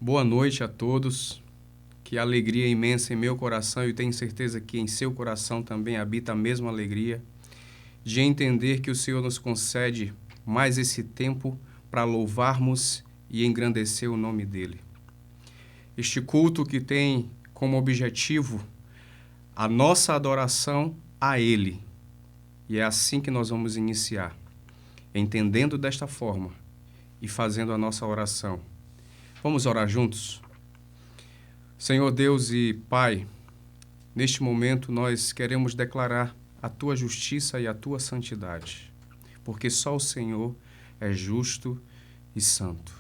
Boa noite a todos, que alegria imensa em meu coração, e tenho certeza que em seu coração também habita a mesma alegria, de entender que o Senhor nos concede mais esse tempo para louvarmos e engrandecer o nome dEle. Este culto que tem como objetivo a nossa adoração a Ele, e é assim que nós vamos iniciar, entendendo desta forma e fazendo a nossa oração. Vamos orar juntos? Senhor Deus e Pai, neste momento nós queremos declarar a Tua justiça e a Tua santidade, porque só o Senhor é justo e santo.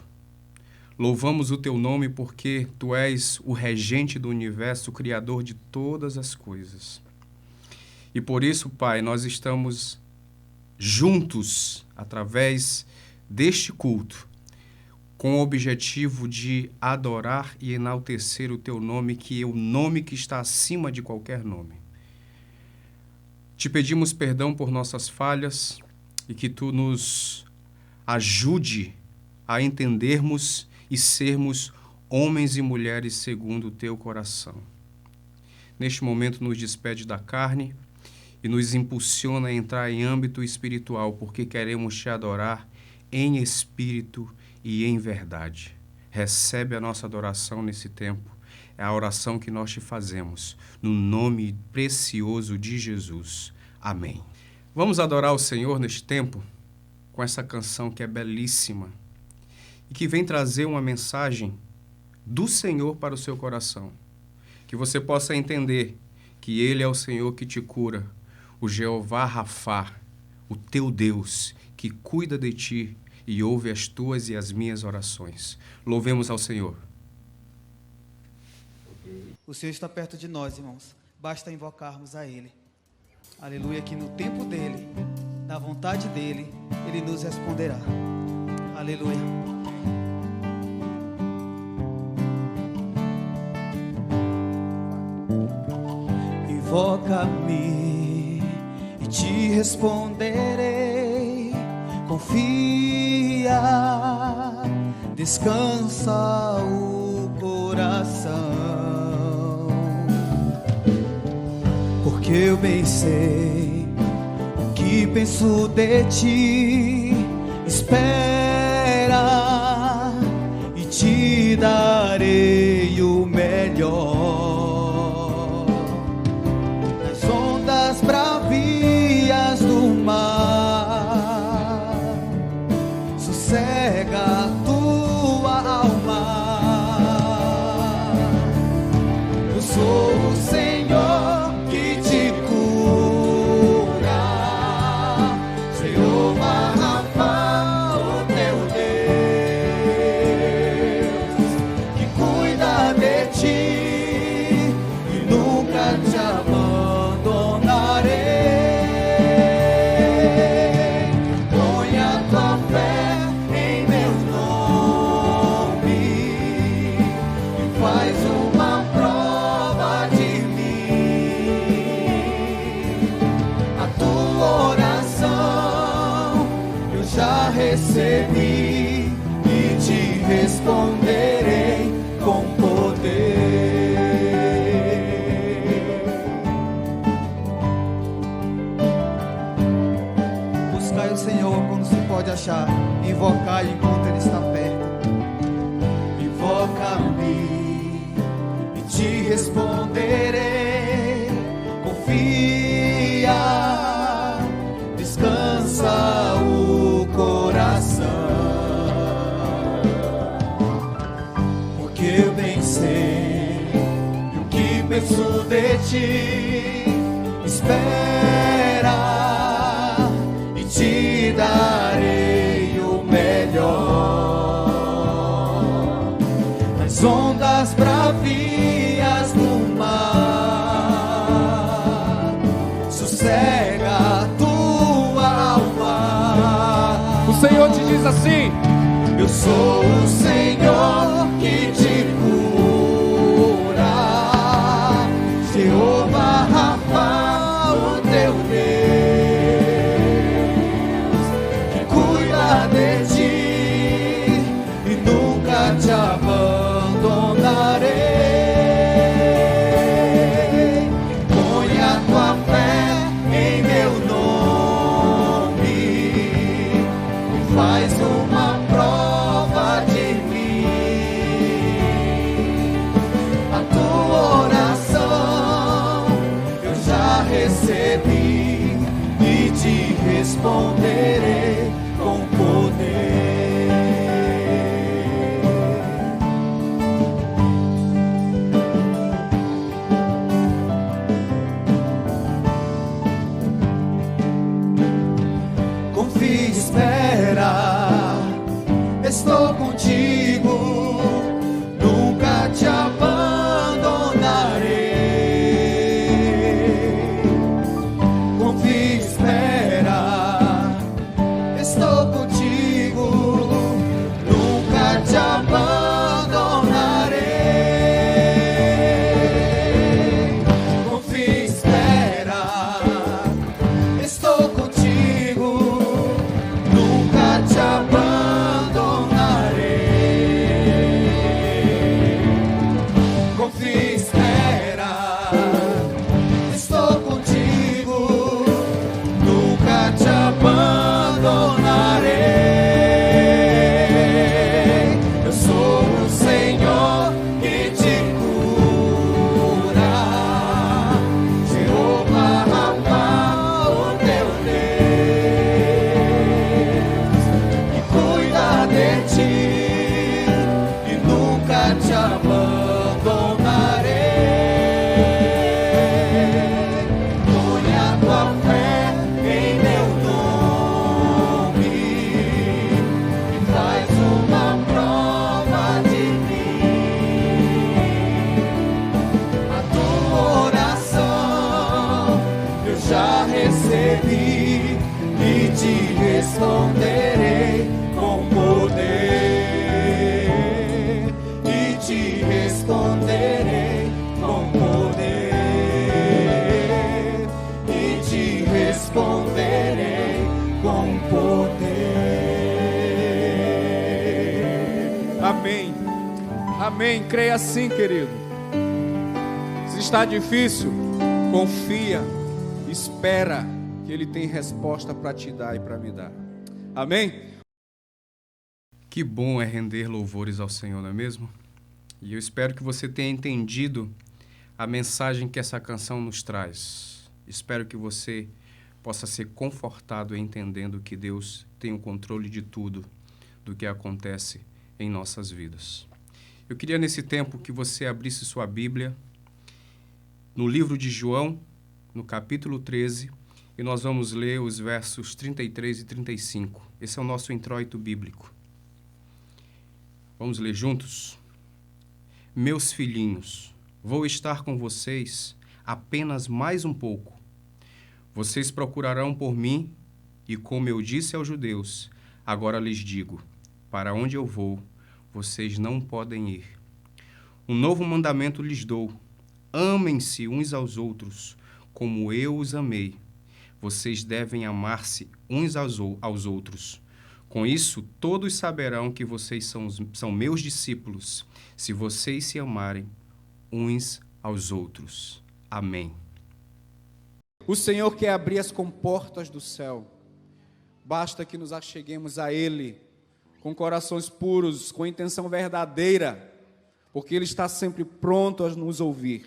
Louvamos o Teu nome porque Tu és o regente do universo, o Criador de todas as coisas. E por isso, Pai, nós estamos juntos através deste culto, com o objetivo de adorar e enaltecer o Teu nome, que é o nome que está acima de qualquer nome. Te pedimos perdão por nossas falhas e que Tu nos ajude a entendermos e sermos homens e mulheres segundo o Teu coração. Neste momento nos despede da carne e nos impulsiona a entrar em âmbito espiritual, porque queremos Te adorar em espírito e em verdade. Recebe a nossa adoração nesse tempo. É a oração que nós Te fazemos, no nome precioso de Jesus. Amém. Vamos adorar o Senhor neste tempo com essa canção que é belíssima e que vem trazer uma mensagem do Senhor para o seu coração. Que você possa entender que Ele é o Senhor que te cura, o Jeová Rafá, o teu Deus, que cuida de ti e ouve as tuas e as minhas orações. Louvemos ao Senhor. O Senhor está perto de nós, irmãos. Basta invocarmos a Ele. Aleluia, que no tempo dEle, na vontade dEle, Ele nos responderá. Aleluia. Invoca-me e te responderei. Confia, descansa o coração, porque eu bem sei o que penso de ti. Espera e te darei o melhor. Nas ondas bravias do mar, recebi e te responderei com poder. Buscai o Senhor quando se pode achar, invocai enquanto Ele está perto. Invoca-me e te responderei. Confia, descansa o coração, porque eu bem sei o que penso de ti. Espera e te darei o melhor. Nas ondas bravias do mar, sossega a tua alma. O Senhor te diz assim: eu sou o Senhor que te cura. Jeová Rafa, o teu Deus, que cuida de ti e nunca te abandonarei. Põe a tua fé em meu nome e faz uma prova de mim. A tua oração eu já recebi e te responderei com poder. Confie, espera, estou contigo, nunca te abandonarei. Confie, espera, estou contigo, nunca te abandonarei. Confie, espera, estou contigo, nunca te abandonarei. Confia, espera, estou contigo, nunca te abandonarei. Eu sou o Senhor que te cura. Jeová Rafa, o teu Deus, que cuida de ti e nunca te abandonarei. Põe a tua fé em meu nome e faz uma prova de mim. A tua oração eu já recebi e te responderei com poder. E te responderei com poder. E te responderei com poder. Amém. Amém. Creia assim, querido. Se está difícil, confia, espera que Ele tem resposta para te dar e para me dar. Amém? Que bom é render louvores ao Senhor, não é mesmo? E eu espero que você tenha entendido a mensagem que essa canção nos traz. Espero que você possa ser confortado entendendo que Deus tem o controle de tudo do que acontece em nossas vidas. Eu queria nesse tempo que você abrisse sua Bíblia no livro de João, no capítulo 13, e nós vamos ler os versos 33 e 35. Esse é o nosso introito bíblico. Vamos ler juntos? Meus filhinhos, vou estar com vocês apenas mais um pouco. Vocês procurarão por mim, e como eu disse aos judeus, agora lhes digo, para onde eu vou, vocês não podem ir. Um novo mandamento lhes dou, amem-se uns aos outros, como eu os amei. Vocês devem amar-se uns aos outros. Com isso, todos saberão que vocês são meus discípulos, se vocês se amarem uns aos outros. Amém. O Senhor quer abrir as comportas do céu. Basta que nos acheguemos a Ele, com corações puros, com intenção verdadeira, porque Ele está sempre pronto a nos ouvir.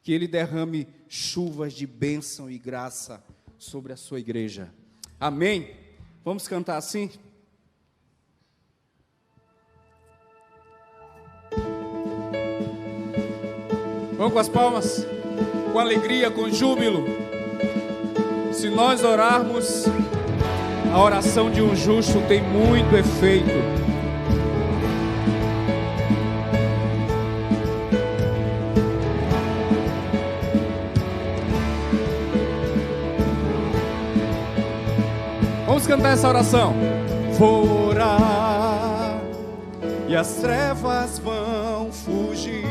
Que Ele derrame chuvas de bênção e graça sobre a sua igreja. Amém? Vamos cantar assim? Vamos com as palmas, com alegria, com júbilo. Se nós orarmos, a oração de um justo tem muito efeito. Vamos cantar essa oração. Vou orar e as trevas vão fugir.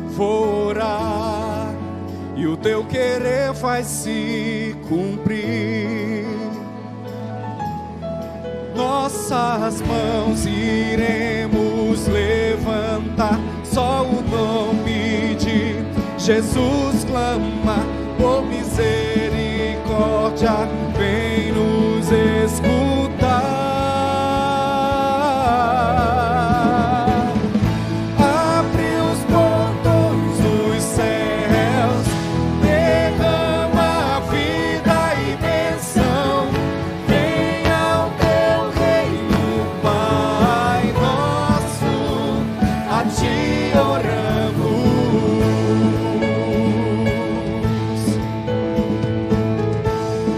Vou orar e o teu querer vai se cumprir. Nossas mãos iremos levantar, só o nome de Jesus clama por misericórdia, vem nos escutar.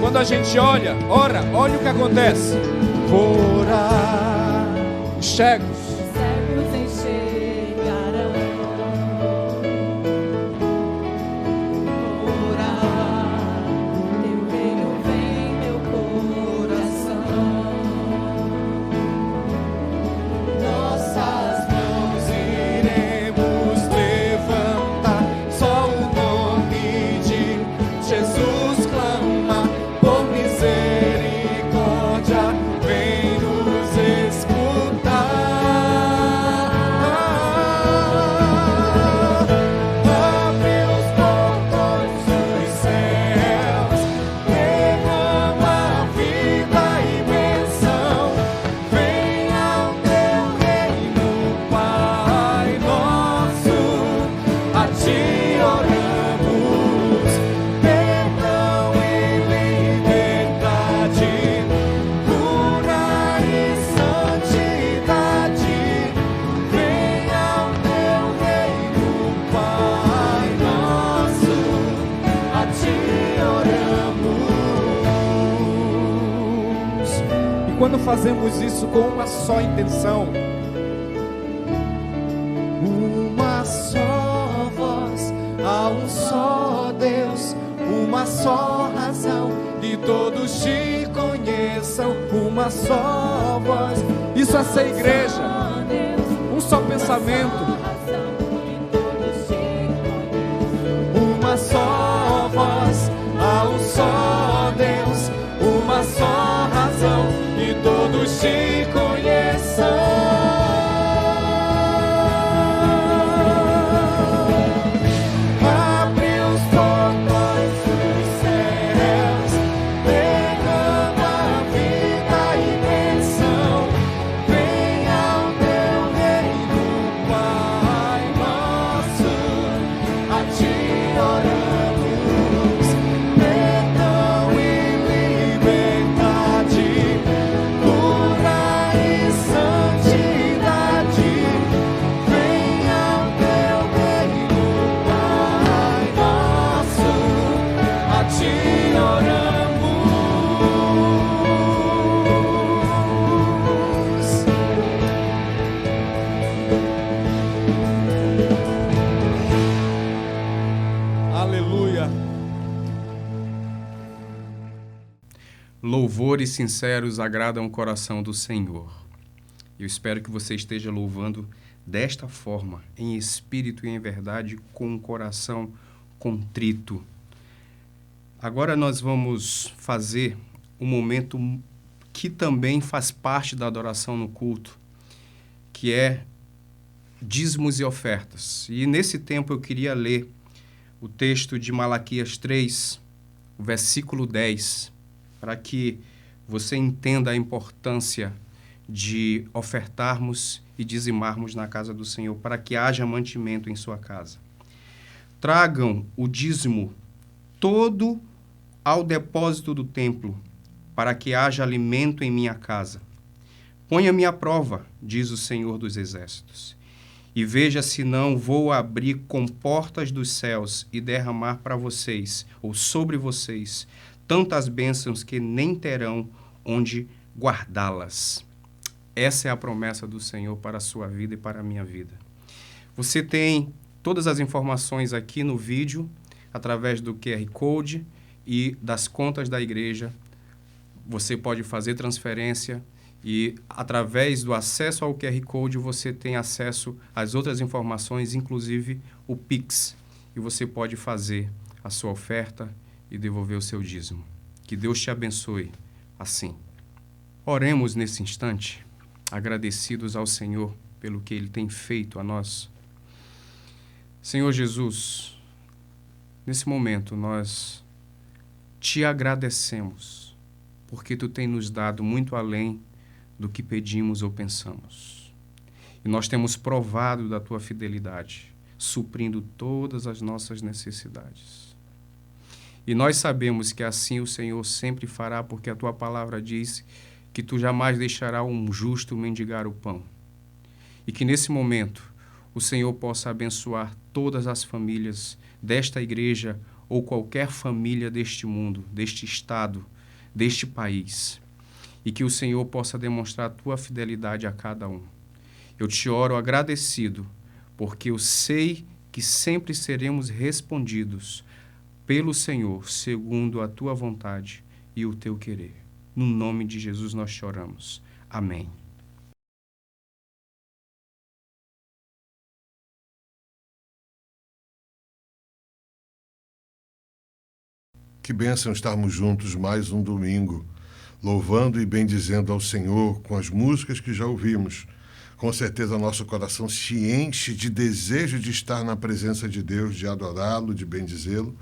Quando a gente olha o que acontece. Vou orar, cegos enxergarão. Vou orar, teu reino vem meu coração. Nossas mãos iremos levantar, só o nome de Jesus clama por misericórdia, vem nos escutar. Abre os portões dos céus, derrama vida e bênção, venha o teu reino, Pai nosso, a ti oramos. Perdão e liberdade, cura e santidade, venha o teu reino, Pai nosso, a ti oramos. E quando fazemos isso com uma só intenção, uma só voz, há um só Deus, uma só razão, que todos te conheçam, uma só voz. Isso é ser igreja, um só pensamento, uma só voz, há um só Deus, uma só razão, que todos te conheçam. Abre os portões dos céus, derrama vida e bênção, venha o teu reino, Pai nosso, a ti oramos. Perdão e liberdade, cura e santidade, venha o teu reino, Pai nosso, a ti oramos. Aleluia. Louvores sinceros agradam o coração do Senhor. Eu espero que você esteja louvando desta forma, em espírito e em verdade, com um coração contrito. Agora nós vamos fazer um momento que também faz parte da adoração no culto, que é dízimos e ofertas. E nesse tempo eu queria ler o texto de Malaquias 3, o versículo 10, para que você entenda a importância de ofertarmos e dizimarmos na casa do Senhor, para que haja mantimento em sua casa. Tragam o dízimo todo ao depósito do templo, para que haja alimento em minha casa. Ponha-me à prova, diz o Senhor dos Exércitos, e veja se não vou abrir comportas dos céus e derramar para vocês, ou sobre vocês, tantas bênçãos que nem terão onde guardá-las. Essa é a promessa do Senhor para a sua vida e para a minha vida. Você tem todas as informações aqui no vídeo, através do QR Code e das contas da igreja. Você pode fazer transferência e, através do acesso ao QR Code, você tem acesso às outras informações, inclusive o Pix. E você pode fazer a sua oferta e devolver o seu dízimo. Que Deus te abençoe assim. Oremos nesse instante, agradecidos ao Senhor pelo que Ele tem feito a nós. Senhor Jesus, nesse momento nós te agradecemos, porque Tu tem nos dado muito além do que pedimos ou pensamos. E nós temos provado da Tua fidelidade, suprindo todas as nossas necessidades. E nós sabemos que assim o Senhor sempre fará, porque a Tua palavra diz que Tu jamais deixará um justo mendigar o pão. E que nesse momento o Senhor possa abençoar todas as famílias desta igreja ou qualquer família deste mundo, deste estado, deste país. E que o Senhor possa demonstrar a Tua fidelidade a cada um. Eu te oro agradecido, porque eu sei que sempre seremos respondidos pelo Senhor, segundo a Tua vontade e o Teu querer. No nome de Jesus nós choramos. Amém. Que bênção estarmos juntos mais um domingo, louvando e bendizendo ao Senhor com as músicas que já ouvimos. Com certeza nosso coração se enche de desejo de estar na presença de Deus, de adorá-lo, de bendizê-lo.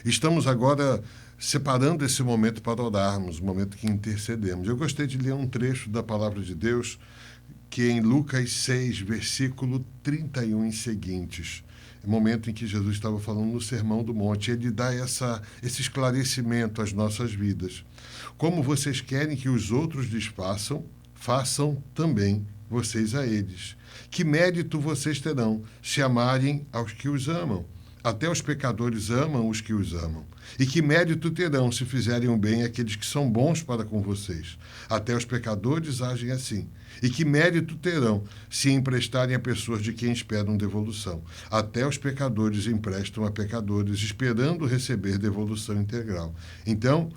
Estamos agora separando esse momento para orarmos, o momento que intercedemos. Eu gostei de ler um trecho da palavra de Deus, que é em Lucas 6, versículo 31 e seguintes. O momento em que Jesus estava falando no Sermão do Monte. Ele dá esse esclarecimento às nossas vidas. Como vocês querem que os outros lhes façam, façam também vocês a eles. Que mérito vocês terão se amarem aos que os amam? Até os pecadores amam os que os amam. E que mérito terão se fizerem o bem àqueles que são bons para com vocês? Até os pecadores agem assim. E que mérito terão se emprestarem a pessoas de quem esperam devolução? Até os pecadores emprestam a pecadores, esperando receber devolução integral. Então,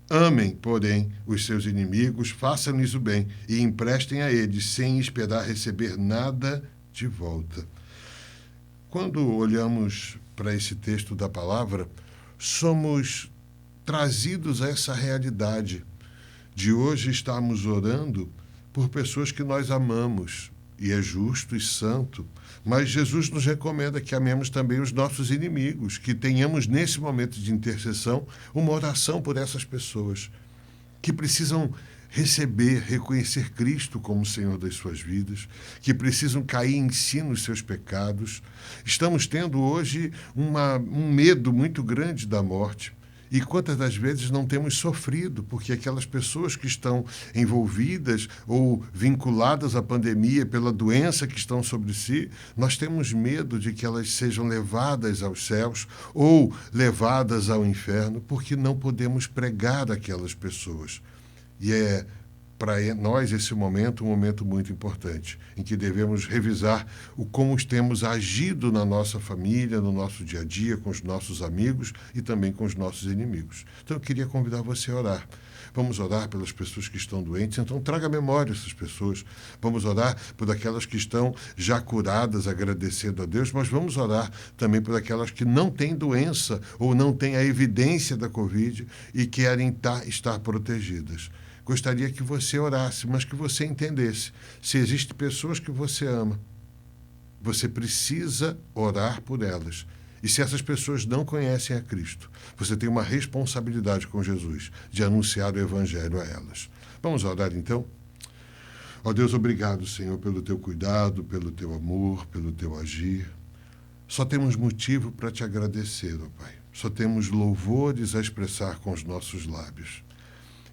amem, porém, os seus inimigos, façam-lhes o bem e emprestem a eles, sem esperar receber nada de volta. Quando olhamos para esse texto da palavra, somos trazidos a essa realidade de hoje estarmos orando por pessoas que nós amamos, e é justo e santo, mas Jesus nos recomenda que amemos também os nossos inimigos, que tenhamos nesse momento de intercessão uma oração por essas pessoas que precisam receber, reconhecer Cristo como Senhor das suas vidas, que precisam cair em si nos seus pecados. Estamos tendo hoje um medo muito grande da morte. E quantas das vezes não temos sofrido, porque aquelas pessoas que estão envolvidas ou vinculadas à pandemia pela doença que estão sobre si, nós temos medo de que elas sejam levadas aos céus ou levadas ao inferno, porque não podemos pregar aquelas pessoas. E é para nós esse momento um momento muito importante, em que devemos revisar como temos agido na nossa família, no nosso dia a dia, com os nossos amigos e também com os nossos inimigos. Então eu queria convidar você a orar. Vamos orar pelas pessoas que estão doentes. Então, traga à memória essas pessoas. Vamos orar por aquelas que estão já curadas, agradecendo a Deus, mas vamos orar também por aquelas que não têm doença ou não têm a evidência da Covid e querem estar protegidas. Gostaria que você orasse, mas que você entendesse. Se existem pessoas que você ama, você precisa orar por elas. E se essas pessoas não conhecem a Cristo, você tem uma responsabilidade com Jesus de anunciar o Evangelho a elas. Vamos orar então? Ó Deus, obrigado, Senhor, pelo teu cuidado, pelo teu amor, pelo teu agir. Só temos motivo para te agradecer, ó Pai. Só temos louvores a expressar com os nossos lábios.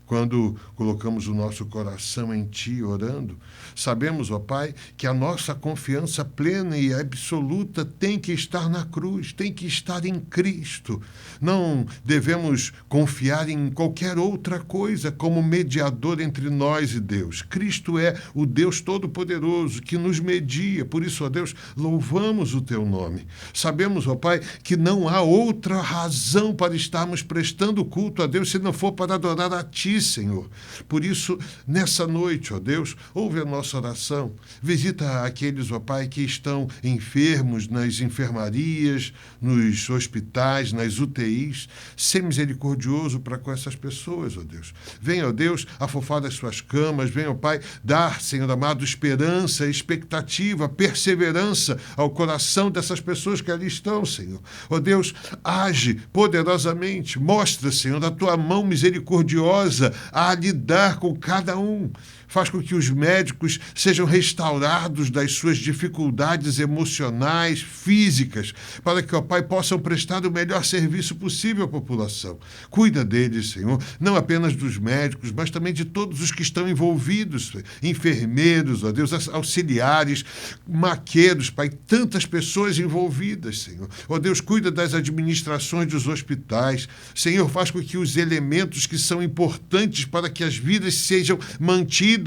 Quando colocamos o nosso coração em Ti orando, sabemos, ó Pai, que a nossa confiança plena e absoluta tem que estar na cruz, tem que estar em Cristo. Não devemos confiar em qualquer outra coisa como mediador entre nós e Deus. Cristo é o Deus Todo-Poderoso que nos media. Por isso, ó Deus, louvamos o Teu nome. Sabemos, ó Pai, que não há outra razão para estarmos prestando culto a Deus se não for para adorar a Ti, Senhor. Por isso, nessa noite, ó Deus, ouve a nossa oração. Visita aqueles, ó Pai, que estão enfermos nas enfermarias, nos hospitais, nas UTIs. Sê misericordioso para com essas pessoas, ó Deus. Venha, ó Deus, afofar das suas camas. Venha, ó Pai, dar, Senhor amado, esperança, expectativa, perseverança ao coração dessas pessoas que ali estão, Senhor. Ó Deus, age poderosamente. Mostra, Senhor, a Tua mão misericordiosa a lidar com cada um. Faz com que os médicos sejam restaurados das suas dificuldades emocionais, físicas, para que, ó Pai, possam prestar o melhor serviço possível à população. Cuida deles, Senhor, não apenas dos médicos, mas também de todos os que estão envolvidos, enfermeiros, ó Deus, auxiliares, maqueiros, Pai, tantas pessoas envolvidas, Senhor. Ó Deus, cuida das administrações dos hospitais. Senhor, faz com que os elementos que são importantes para que as vidas sejam mantidas,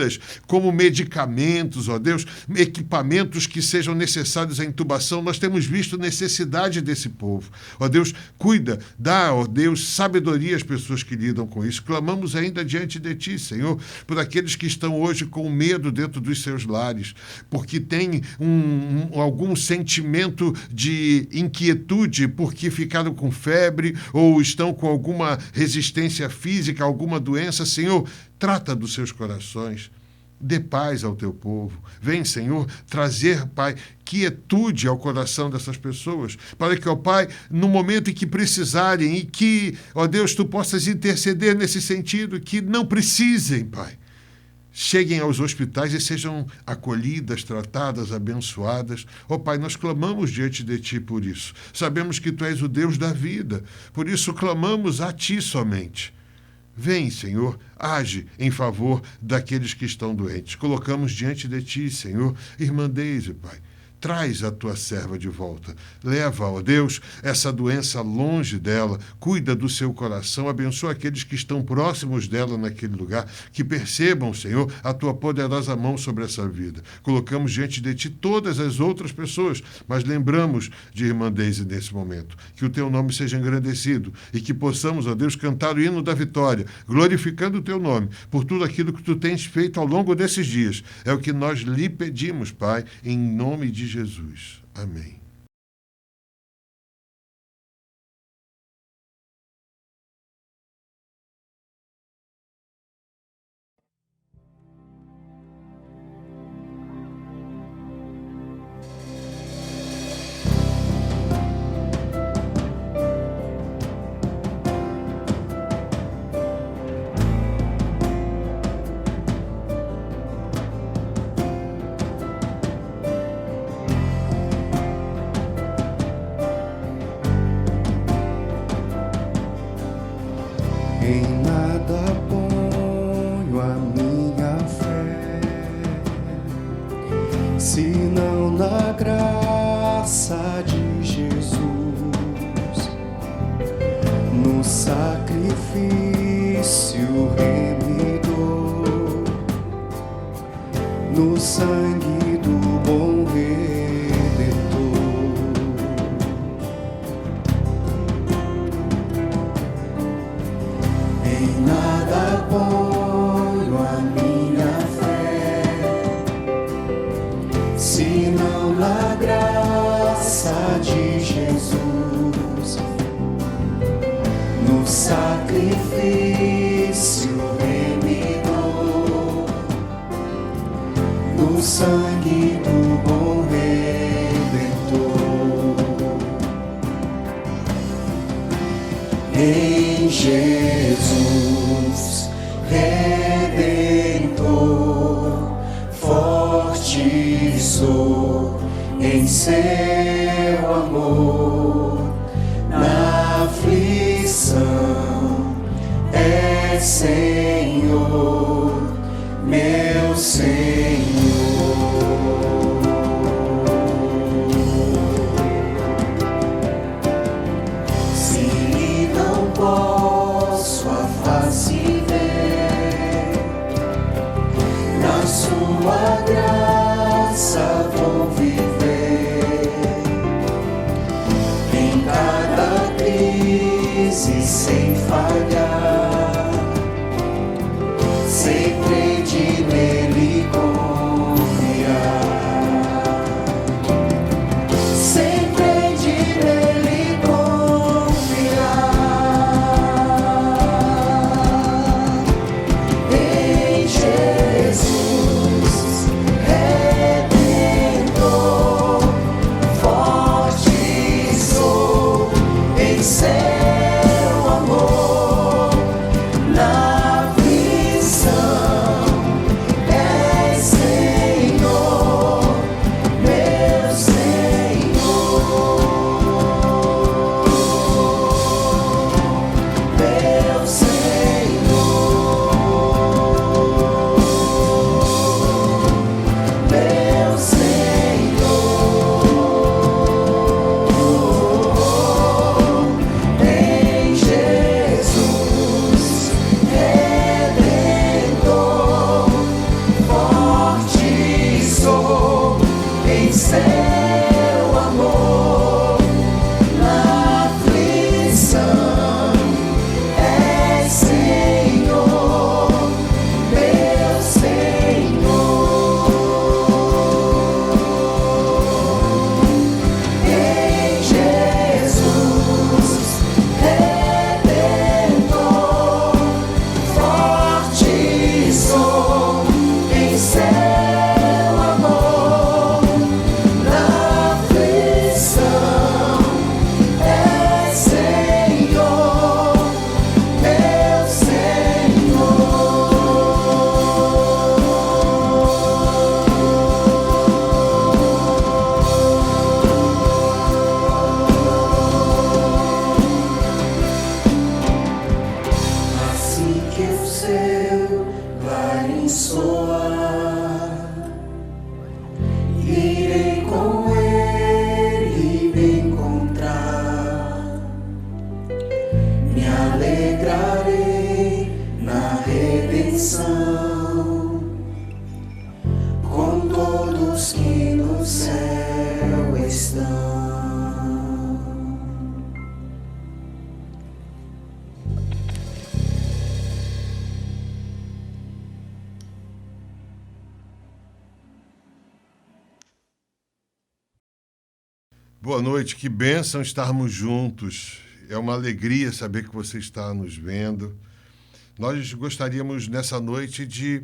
como medicamentos, ó Deus, equipamentos que sejam necessários à intubação. Nós temos visto necessidade desse povo. Ó Deus, cuida, dá, ó Deus, sabedoria às pessoas que lidam com isso. Clamamos ainda diante de Ti, Senhor, por aqueles que estão hoje com medo dentro dos seus lares, porque têm algum sentimento de inquietude, porque ficaram com febre ou estão com alguma resistência física, alguma doença. Senhor, trata dos seus corações, dê paz ao Teu povo. Vem, Senhor, trazer, Pai, quietude ao coração dessas pessoas, para que, ó Pai, no momento em que precisarem e que, ó Deus, Tu possas interceder nesse sentido, que não precisem, Pai, cheguem aos hospitais e sejam acolhidas, tratadas, abençoadas. Ó Pai, nós clamamos diante de Ti por isso. Sabemos que Tu és o Deus da vida, por isso clamamos a Ti somente. Vem, Senhor, age em favor daqueles que estão doentes. Colocamos diante de Ti, Senhor, irmã Deise, Pai. Traz a Tua serva de volta. Leva, ó Deus, essa doença longe dela. Cuida do seu coração. Abençoa aqueles que estão próximos dela naquele lugar. Que percebam, Senhor, a Tua poderosa mão sobre essa vida. Colocamos diante de Ti todas as outras pessoas, mas lembramos de irmã Deise nesse momento. Que o Teu nome seja engrandecido e que possamos, ó Deus, cantar o hino da vitória, glorificando o Teu nome por tudo aquilo que Tu tens feito ao longo desses dias. É o que nós lhe pedimos, Pai, em nome de Jesus. Amém. Em nada ponho a minha fé, senão na graça de Jesus, no sacrifício remidor, no sangue do bom Redentor. Em nada ponho sangue do bom Redentor. Em Jesus, Redentor, forte sou em seu amor. Na aflição é Senhor, meu Senhor. Se não posso a face ver, na sua graça vou viver. Em cada crise sem falhar, sempre de nele confiar, sempre de nele confiar. Em Jesus, Redentor, forte sou em seu amor. Na aflição é Senhor, meu Senhor, meu Senhor, meu Senhor. Em Jesus, Redentor, forte sou em seu amor. Na aflição é Senhor, meu Senhor. Em Jesus, Redentor, forte sou em seu amor. Na aflição é Senhor, meu Senhor. Assim que o seu clarim soar, irei com ele me encontrar. Me alegrarei na redenção, com todos que no céu estão. Boa noite, que bênção estarmos juntos. É uma alegria saber que você está nos vendo. Nós gostaríamos nessa noite de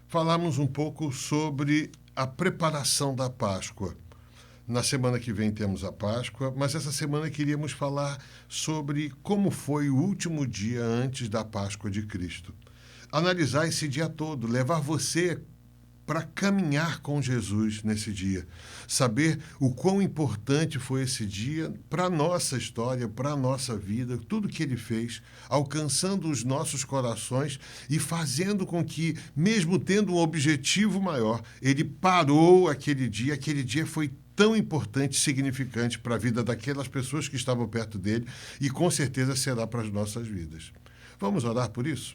falarmos um pouco sobre a preparação da Páscoa. Na semana que vem temos a Páscoa, mas essa semana queríamos falar sobre como foi o último dia antes da Páscoa de Cristo. Analisar esse dia todo, levar você para caminhar com Jesus nesse dia. Saber o quão importante foi esse dia para a nossa história, para a nossa vida, tudo que ele fez, alcançando os nossos corações e fazendo com que, mesmo tendo um objetivo maior, ele parou aquele dia. Aquele dia foi tão importante, significante para a vida daquelas pessoas que estavam perto dele e com certeza será para as nossas vidas. Vamos orar por isso?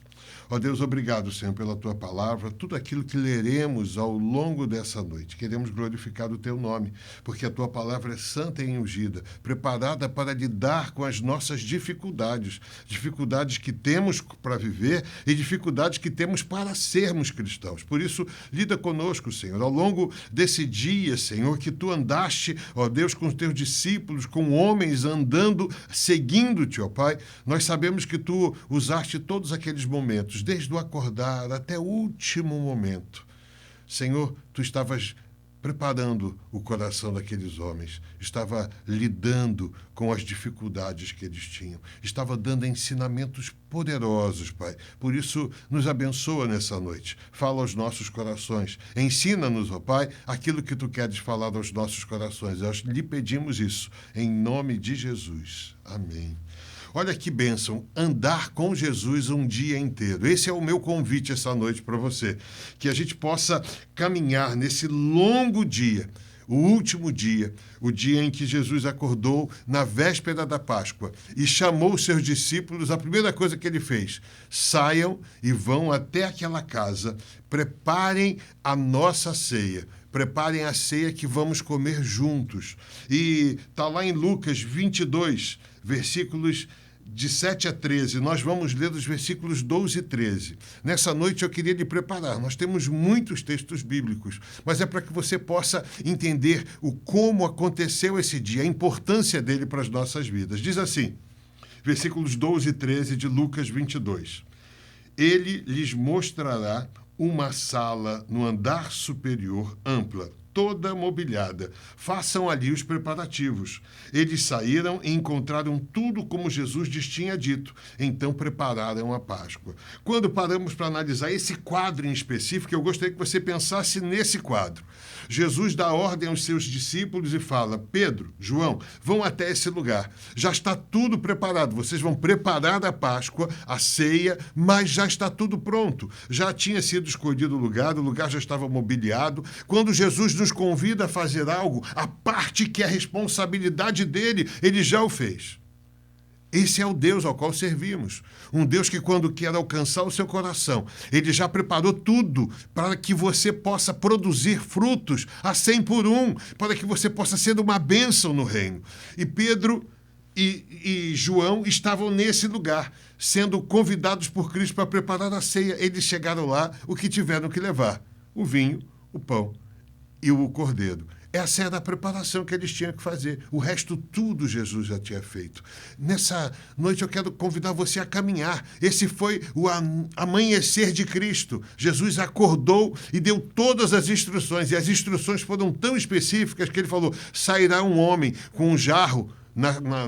Ó Deus, obrigado, Senhor, pela Tua palavra, tudo aquilo que leremos ao longo dessa noite. Queremos glorificar o Teu nome, porque a Tua palavra é santa e ungida, preparada para lidar com as nossas dificuldades, dificuldades que temos para viver e dificuldades que temos para sermos cristãos. Por isso, lida conosco, Senhor, ao longo desse dia, Senhor, que Tu andaste, ó Deus, com os Teus discípulos, com homens andando, seguindo-te, ó Pai. Nós sabemos que Tu usaste todos aqueles momentos, desde o acordar até o último momento. Senhor, Tu estavas preparando o coração daqueles homens, estava lidando com as dificuldades que eles tinham, estava dando ensinamentos poderosos, Pai. Por isso, nos abençoa nessa noite. Fala aos nossos corações. Ensina-nos, ó Pai, aquilo que Tu queres falar aos nossos corações. Nós lhe pedimos isso, em nome de Jesus. Amém. Olha que bênção, andar com Jesus um dia inteiro. Esse é o meu convite essa noite para você, que a gente possa caminhar nesse longo dia, o último dia, o dia em que Jesus acordou na véspera da Páscoa e chamou os seus discípulos. A primeira coisa que ele fez: saiam e vão até aquela casa, preparem a nossa ceia. Preparem a ceia que vamos comer juntos. E está lá em Lucas 22, versículos de 7 a 13. Nós vamos ler os versículos 12 e 13. Nessa noite eu queria lhe preparar. Nós temos muitos textos bíblicos, mas é para que você possa entender como aconteceu esse dia, a importância dele para as nossas vidas. Diz assim, versículos 12 e 13 de Lucas 22. Ele lhes mostrará uma sala no andar superior ampla, toda mobiliada. Façam ali os preparativos. Eles saíram e encontraram tudo como Jesus lhes tinha dito. Então prepararam a Páscoa. Quando paramos para analisar esse quadro em específico, eu gostaria que você pensasse nesse quadro. Jesus dá ordem aos seus discípulos e fala: Pedro, João, vão até esse lugar. Já está tudo preparado. Vocês vão preparar a Páscoa, a ceia, mas já está tudo pronto. Já tinha sido escolhido o lugar já estava mobiliado. Quando Jesus nos convida a fazer algo, a parte que é a responsabilidade dele, ele já o fez. Esse é o Deus ao qual servimos. Um Deus que, quando quer alcançar o seu coração, ele já preparou tudo para que você possa produzir frutos a 100 por 1, para que você possa ser uma bênção no reino. E Pedro e João estavam nesse lugar, sendo convidados por Cristo para preparar a ceia. Eles chegaram lá, o que tiveram que levar? O vinho, o pão e o cordeiro. Essa era a preparação que eles tinham que fazer. O resto tudo Jesus já tinha feito. Nessa noite eu quero convidar você a caminhar. Esse foi o amanhecer de Cristo. Jesus acordou e deu todas as instruções. E as instruções foram tão específicas que ele falou: sairá um homem com um jarro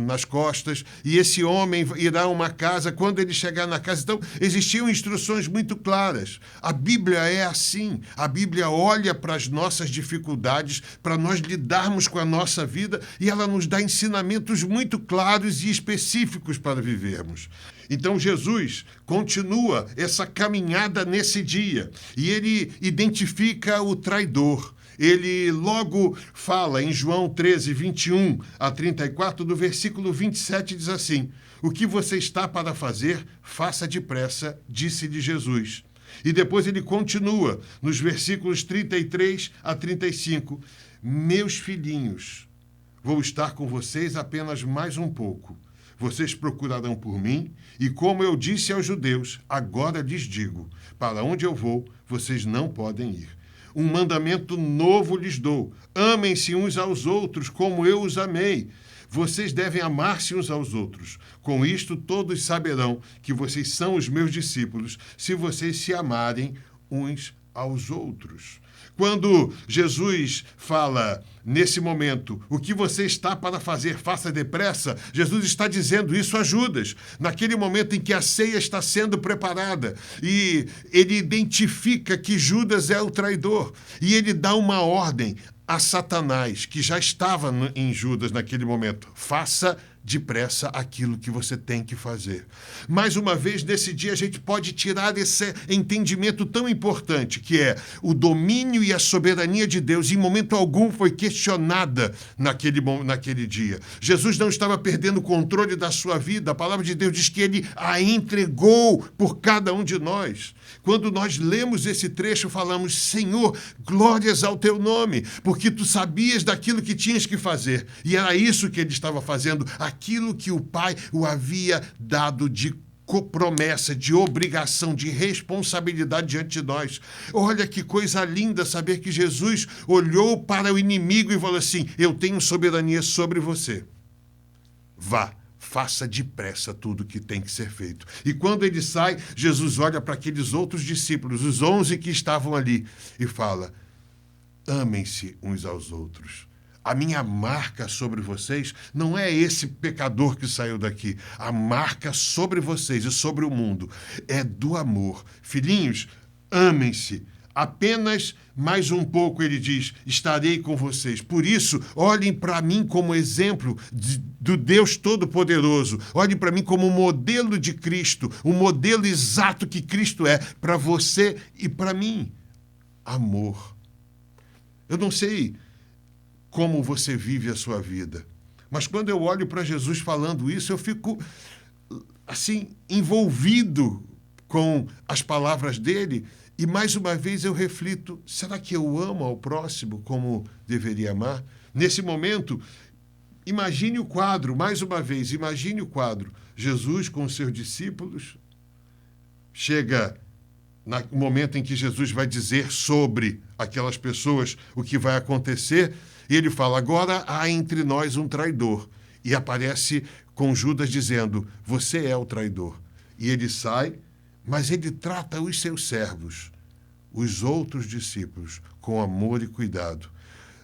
nas costas, e esse homem irá a uma casa. Quando ele chegar na casa, então, existiam instruções muito claras. A Bíblia é assim. A Bíblia olha para as nossas dificuldades, para nós lidarmos com a nossa vida, e ela nos dá ensinamentos muito claros e específicos para vivermos. Então, Jesus continua essa caminhada nesse dia, e ele identifica o traidor. Ele logo fala em João 13, 21 a 34, do versículo 27, diz assim: o que você está para fazer, faça depressa, disse-lhe Jesus. E depois ele continua, nos versículos 33 a 35, meus filhinhos, vou estar com vocês apenas mais um pouco. Vocês procurarão por mim, e como eu disse aos judeus, agora lhes digo, para onde eu vou, vocês não podem ir. Um mandamento novo lhes dou: amem-se uns aos outros como eu os amei. Vocês devem amar-se uns aos outros. Com isto todos saberão que vocês são os meus discípulos, se vocês se amarem uns aos outros. Quando Jesus fala, nesse momento, o que você está para fazer, faça depressa, Jesus está dizendo isso a Judas, naquele momento em que a ceia está sendo preparada, e ele identifica que Judas é o traidor, e ele dá uma ordem a Satanás, que já estava em Judas naquele momento: faça depressa aquilo que você tem que fazer. Mais uma vez, nesse dia, a gente pode tirar esse entendimento tão importante, que é o domínio e a soberania de Deus. Em momento algum foi questionada naquele dia. Jesus não estava perdendo o controle da sua vida. A palavra de Deus diz que ele a entregou por cada um de nós. Quando nós lemos esse trecho, falamos: Senhor, glórias ao teu nome, porque tu sabias daquilo que tinhas que fazer. E era isso que ele estava fazendo, aquilo que o Pai o havia dado de promessa, de obrigação, de responsabilidade diante de nós. Olha que coisa linda saber que Jesus olhou para o inimigo e falou assim: eu tenho soberania sobre você. Vá. Faça depressa tudo que tem que ser feito. E quando ele sai, Jesus olha para aqueles outros discípulos, os 11 que estavam ali, e fala: amem-se uns aos outros. A minha marca sobre vocês não é esse pecador que saiu daqui. A marca sobre vocês e sobre o mundo é do amor. Filhinhos, amem-se. Apenas mais um pouco, ele diz, estarei com vocês. Por isso, olhem para mim como exemplo do Deus Todo-Poderoso. Olhem para mim como modelo de Cristo, o modelo exato que Cristo é para você e para mim. Amor. Eu não sei como você vive a sua vida, mas quando eu olho para Jesus falando isso, eu fico, assim, envolvido com as palavras dele. E, mais uma vez, eu reflito, será que eu amo ao próximo como deveria amar? Nesse momento, imagine o quadro, mais uma vez, imagine o quadro. Jesus com os seus discípulos, chega no momento em que Jesus vai dizer sobre aquelas pessoas o que vai acontecer, e ele fala, agora há entre nós um traidor. E aparece com Judas dizendo, você é o traidor. E ele sai, mas ele trata os seus servos, os outros discípulos, com amor e cuidado,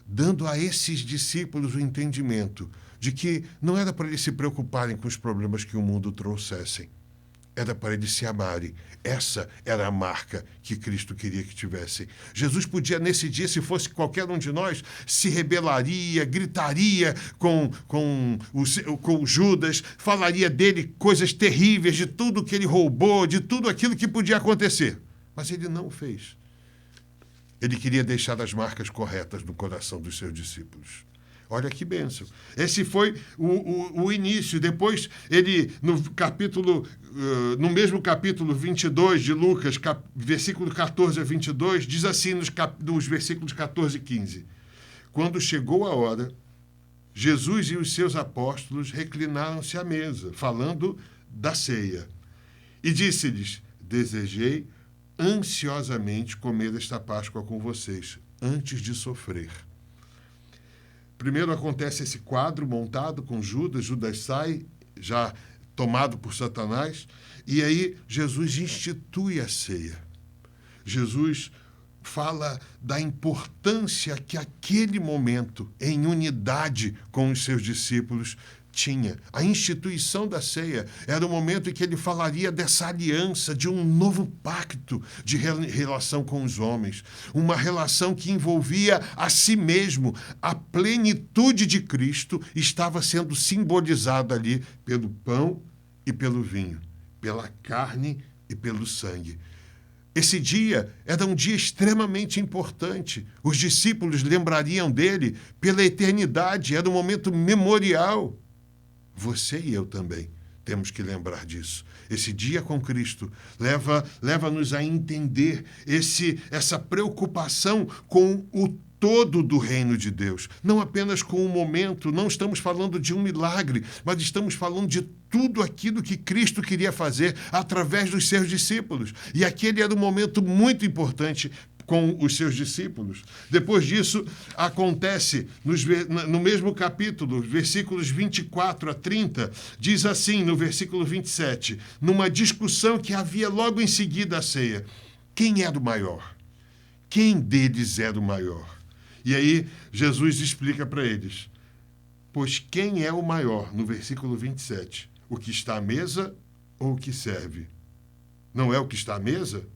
dando a esses discípulos o entendimento de que não era para eles se preocuparem com os problemas que o mundo trouxessem, era para eles se amarem. Essa era a marca que Cristo queria que tivessem. Jesus podia, nesse dia, se fosse qualquer um de nós, se rebelaria, gritaria com Judas, falaria dele coisas terríveis, de tudo que ele roubou, de tudo aquilo que podia acontecer. Mas ele não o fez. Ele queria deixar as marcas corretas no coração dos seus discípulos. Olha que bênção. Esse foi o início. Depois, ele, no mesmo capítulo 22 de Lucas, versículo 14 a 22, diz assim nos versículos 14 e 15. Quando chegou a hora, Jesus e os seus apóstolos reclinaram-se à mesa, falando da ceia. E disse-lhes, desejei ansiosamente comer esta Páscoa com vocês, antes de sofrer. Primeiro acontece esse quadro montado com Judas. Judas sai, já tomado por Satanás. E aí Jesus institui a ceia. Jesus fala da importância que aquele momento, em unidade com os seus discípulos, tinha. A instituição da ceia era o momento em que ele falaria dessa aliança, de um novo pacto de relação com os homens. Uma relação que envolvia a si mesmo. A plenitude de Cristo estava sendo simbolizada ali pelo pão e pelo vinho, pela carne e pelo sangue. Esse dia era um dia extremamente importante. Os discípulos lembrariam dele pela eternidade. Era um momento memorial. Você e eu também temos que lembrar disso. Esse dia com Cristo leva-nos a entender essa preocupação com o todo do reino de Deus. Não apenas com um momento, não estamos falando de um milagre, mas estamos falando de tudo aquilo que Cristo queria fazer através dos seus discípulos. E aquele era um momento muito importante com os seus discípulos. Depois disso, acontece no mesmo capítulo, versículos 24 a 30, diz assim, no versículo 27, numa discussão que havia logo em seguida à ceia, quem era o maior? Quem deles era o maior? E aí, Jesus explica para eles, pois quem é o maior, no versículo 27, o que está à mesa ou o que serve? Não é o que está à mesa?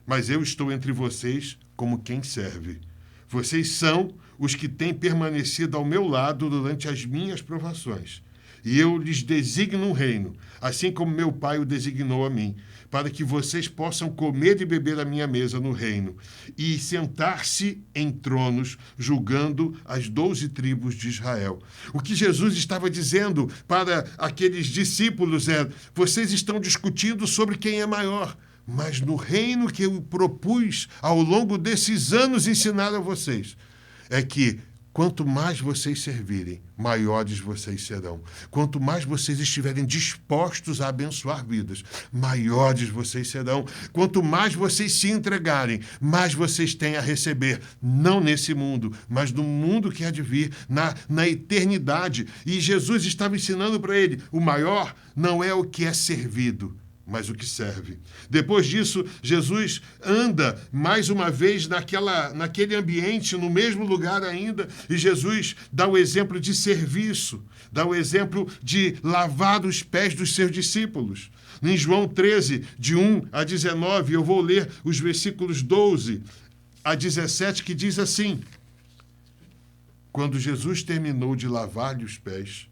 Mas eu estou entre vocês como quem serve. Vocês são os que têm permanecido ao meu lado durante as minhas provações. E eu lhes designo um reino, assim como meu Pai o designou a mim, para que vocês possam comer e beber à minha mesa no reino, e sentar-se em tronos, julgando as 12 tribos de Israel. O que Jesus estava dizendo para aqueles discípulos é, vocês estão discutindo sobre quem é maior, mas no reino que eu propus ao longo desses anos ensinar a vocês, é que quanto mais vocês servirem, maiores vocês serão. Quanto mais vocês estiverem dispostos a abençoar vidas, maiores vocês serão. Quanto mais vocês se entregarem, mais vocês têm a receber. Não nesse mundo, mas no mundo que há de vir, na eternidade. E Jesus estava ensinando para ele, o maior não é o que é servido, mas o que serve. Depois disso, Jesus anda mais uma vez naquele ambiente, no mesmo lugar ainda, e Jesus dá o exemplo de serviço, dá o exemplo de lavar os pés dos seus discípulos. Em João 13, de 1 a 19, eu vou ler os versículos 12 a 17, que diz assim: quando Jesus terminou de lavar-lhe os pés,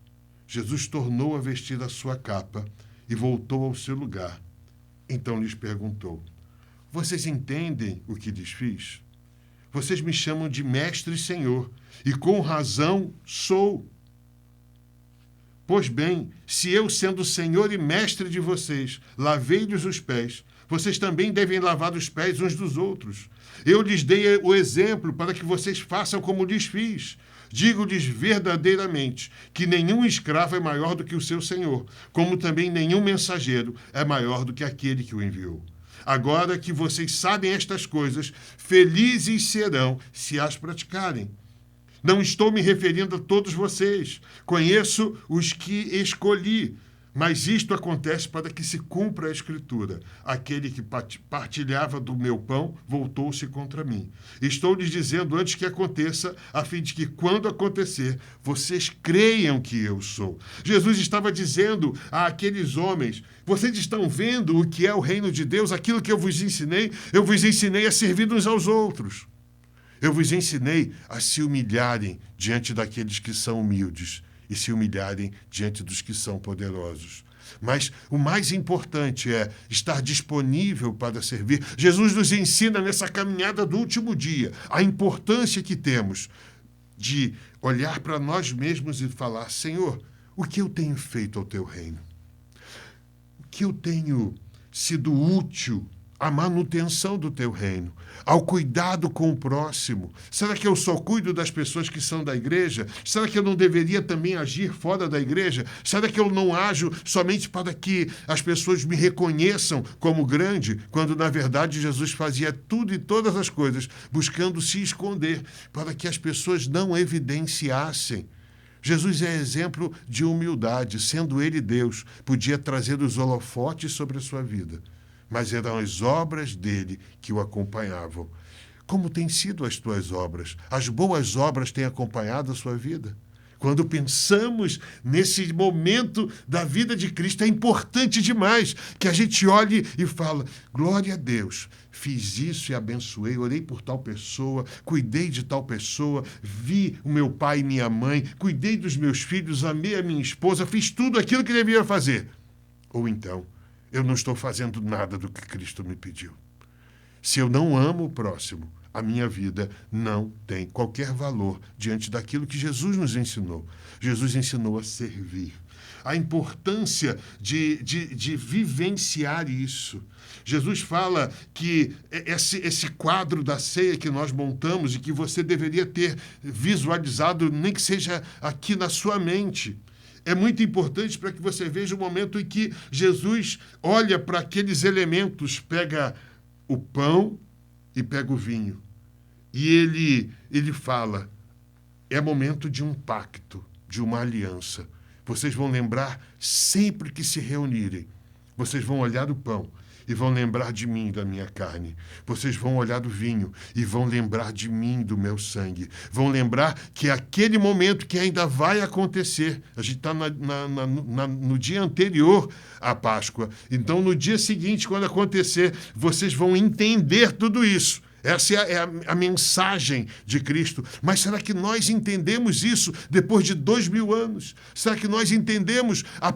Jesus tornou a vestir a sua capa e voltou ao seu lugar. Então lhes perguntou: vocês entendem o que lhes fiz? Vocês me chamam de mestre e senhor, e com razão sou. Pois bem, se eu, sendo senhor e mestre de vocês, lavei-lhes os pés, vocês também devem lavar os pés uns dos outros. Eu lhes dei o exemplo para que vocês façam como lhes fiz. Digo-lhes verdadeiramente que nenhum escravo é maior do que o seu senhor, como também nenhum mensageiro é maior do que aquele que o enviou. Agora que vocês sabem estas coisas, felizes serão se as praticarem. Não estou me referindo a todos vocês. Conheço os que escolhi. Mas isto acontece para que se cumpra a Escritura. Aquele que partilhava do meu pão voltou-se contra mim. Estou lhes dizendo antes que aconteça, a fim de que, quando acontecer, vocês creiam que eu sou. Jesus estava dizendo àqueles homens: vocês estão vendo o que é o reino de Deus? Aquilo que eu vos ensinei a servir uns aos outros. Eu vos ensinei a se humilharem diante daqueles que são humildes e se humilharem diante dos que são poderosos. Mas o mais importante é estar disponível para servir. Jesus nos ensina nessa caminhada do último dia a importância que temos de olhar para nós mesmos e falar: Senhor, o que eu tenho feito ao teu reino? O que eu tenho sido útil à manutenção do teu reino, ao cuidado com o próximo? Será que eu só cuido das pessoas que são da igreja? Será que eu não deveria também agir fora da igreja? Será que eu não ajo somente para que as pessoas me reconheçam como grande, quando na verdade Jesus fazia tudo e todas as coisas buscando se esconder para que as pessoas não evidenciassem? Jesus é exemplo de humildade. Sendo ele Deus, podia trazer os holofotes sobre a sua vida, mas eram as obras dele que o acompanhavam. Como têm sido as tuas obras? As boas obras têm acompanhado a sua vida? Quando pensamos nesse momento da vida de Cristo, é importante demais que a gente olhe e fale: glória a Deus, fiz isso e abençoei, orei por tal pessoa, cuidei de tal pessoa, vi o meu pai e minha mãe, cuidei dos meus filhos, amei a minha esposa, fiz tudo aquilo que devia fazer. Ou então, eu não estou fazendo nada do que Cristo me pediu. Se eu não amo o próximo, a minha vida não tem qualquer valor diante daquilo que Jesus nos ensinou. Jesus ensinou a servir. A importância de vivenciar isso. Jesus fala que esse quadro da ceia que nós montamos e que você deveria ter visualizado, nem que seja aqui na sua mente, é muito importante para que você veja o momento em que Jesus olha para aqueles elementos, pega o pão e pega o vinho. E ele fala: é momento de um pacto, de uma aliança. Vocês vão lembrar sempre que se reunirem. Vocês vão olhar o pão e vão lembrar de mim, da minha carne. Vocês vão olhar do vinho e vão lembrar de mim, do meu sangue. Vão lembrar que é aquele momento que ainda vai acontecer. A gente está no dia anterior à Páscoa. Então, no dia seguinte, quando acontecer, vocês vão entender tudo isso. Essa é a mensagem de Cristo. Mas será que nós entendemos isso depois de 2000 anos? Será que nós entendemos a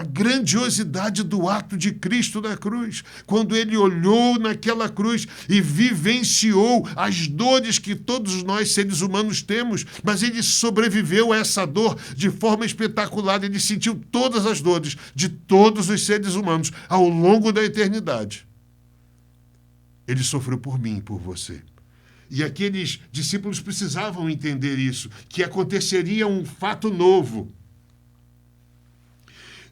grandiosidade do ato de Cristo na cruz, quando ele olhou naquela cruz e vivenciou as dores que todos nós, seres humanos, temos, mas ele sobreviveu a essa dor de forma espetacular. Ele sentiu todas as dores de todos os seres humanos ao longo da eternidade. Ele sofreu por mim e por você. E aqueles discípulos precisavam entender isso, que aconteceria um fato novo.